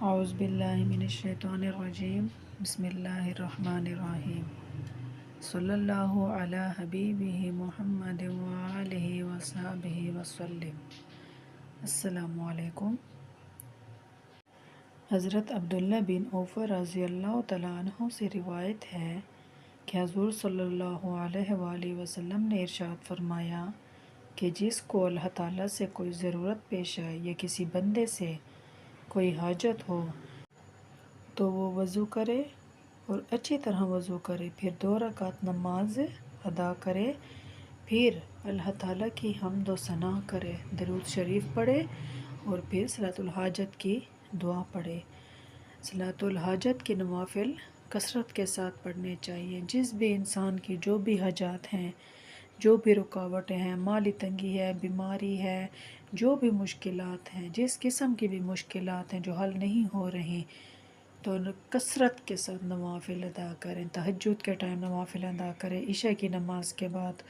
اعوذ باللہ من الشیطان الرجیم بسم اللہ الرحمن الرحیم صلی اللہ علی حبیبہ محمد وآلہ وصحبہ وسلم۔ السلام علیکم۔ حضرت عبداللہ بن عوف رضی اللہ تعالیٰ عنہ سے روایت ہے کہ حضور صلی اللہ علیہ وآلہ وسلم نے ارشاد فرمایا کہ جس کو اللہ تعالیٰ سے کوئی ضرورت پیش آئے یا کسی بندے سے کوئی حاجت ہو تو وہ وضو کرے اور اچھی طرح وضو کرے، پھر 2 رکعت نماز ادا کرے، پھر اللہ تعالیٰ کی حمد و ثنا کرے، درود شریف پڑھے اور پھر صلاۃ الحاجت کی دعا پڑھے۔ صلاۃ الحاجت کے نوافل کثرت کے ساتھ پڑھنے چاہیے۔ جس بھی انسان کی جو بھی حاجات ہیں، جو بھی رکاوٹیں ہیں، مالی تنگی ہے، بیماری ہے، جو بھی مشکلات ہیں، جس قسم کی بھی مشکلات ہیں جو حل نہیں ہو رہی، تو کثرت کے ساتھ نوافل ادا کریں۔ تہجد کے ٹائم نوافل ادا کریں، عشاء کی نماز کے بعد،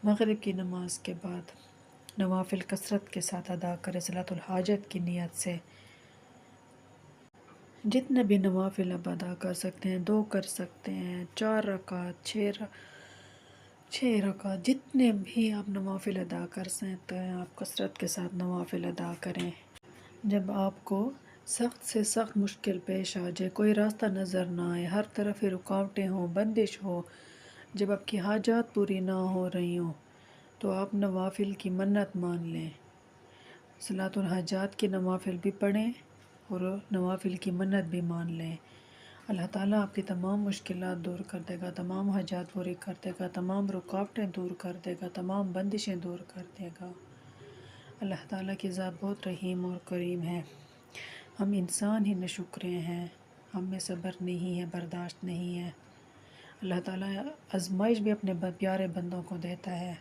مغرب کی نماز کے بعد نوافل کثرت کے ساتھ ادا کریں صلاۃ الحاجت کی نیت سے۔ جتنے بھی نوافل آپ ادا کر سکتے ہیں، 2 کر سکتے ہیں، 4 رکعت، 6 رکعت، جتنے بھی آپ نوافل ادا کر سکتے ہیں آپ کثرت کے ساتھ نوافل ادا کریں۔ جب آپ کو سخت سے سخت مشکل پیش آ جائے، کوئی راستہ نظر نہ آئے، ہر طرف رکاوٹیں ہوں، بندش ہو، جب آپ کی حاجات پوری نہ ہو رہی ہوں تو آپ نوافل کی منت مان لیں، صلاۃ الحاجات کی نوافل بھی پڑھیں اور نوافل کی منت بھی مان لیں۔ اللہ تعالیٰ آپ کی تمام مشکلات دور کر دے گا، تمام حاجات پوری کر دے گا، تمام رکاوٹیں دور کر دے گا، تمام بندشیں دور کر دے گا۔ اللہ تعالیٰ کی ذات بہت رحیم اور کریم ہے۔ ہم انسان ہی ناشکرے ہیں، ہم میں صبر نہیں ہے، برداشت نہیں ہے۔ اللہ تعالیٰ آزمائش بھی اپنے پیارے بندوں کو دیتا ہے۔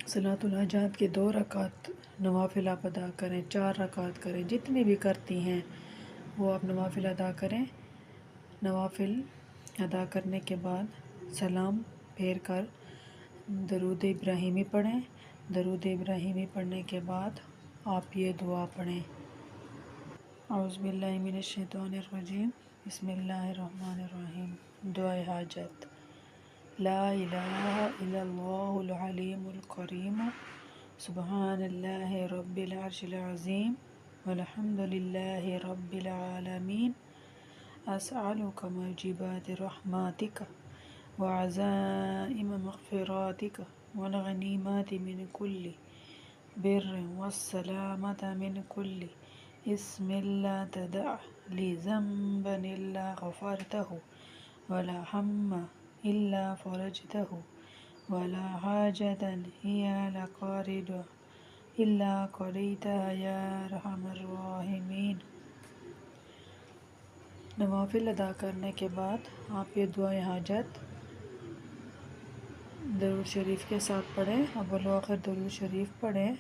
صلاۃ الحاجات کے 2 رکعت نوافل آپ ادا کریں، 4 رکعت کریں، جتنی بھی کرتی ہیں وہ آپ نوافل ادا کریں۔ نوافل ادا کرنے کے بعد سلام پھیر کر درود ابراہیمی پڑھیں۔ درود ابراہیمی پڑھنے کے بعد آپ یہ دعا پڑھیں: اعوذ باللہ من الشیطان الرجیم بسم اللہ الرحمن الرحیم۔ دعائے حاجت: لا الہ الا اللہ العلیم الکریم سبحان اللہ رب العرش العظیم والحمد للہ رب العالمین اسألک موجبات رحمتک وعزائم مغفراتک والغنیمات من کل بر والسلامة من كل اسم لا تدع لي ذنبا إلا غفرته ولا هم إلا فرجته ولا حاجة هي لك رضا إلا قضيتها يا أرحم الراحمين۔ نوافل ادا کرنے کے بعد آپ یہ دعائے حاجت درود شریف کے ساتھ پڑھیں، اول و آخر درود شریف پڑھیں۔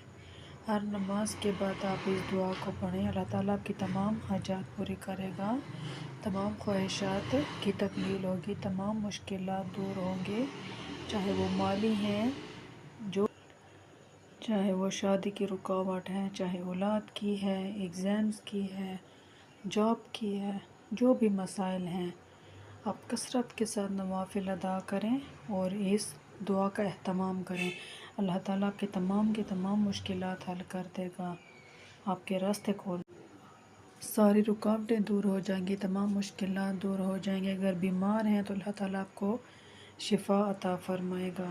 ہر نماز کے بعد آپ اس دعا کو پڑھیں، اللہ تعالیٰ آپ کی تمام حاجات پوری کرے گا، تمام خواہشات کی تکمیل ہوگی، تمام مشکلات دور ہوں گے، چاہے وہ مالی ہیں، چاہے وہ شادی کی رکاوٹ ہے، چاہے اولاد کی ہے، ایگزامز کی ہے، جاب کی ہے، جو بھی مسائل ہیں آپ کثرت کے ساتھ نوافل ادا کریں اور اس دعا کا اہتمام کریں۔ اللہ تعالیٰ آپ کے تمام مشکلات حل کر دے گا، آپ کے راستے کھول ساری رکاوٹیں دور ہو جائیں گی، تمام مشکلات دور ہو جائیں گے۔ اگر بیمار ہیں تو اللہ تعالیٰ آپ کو شفا عطا فرمائے گا۔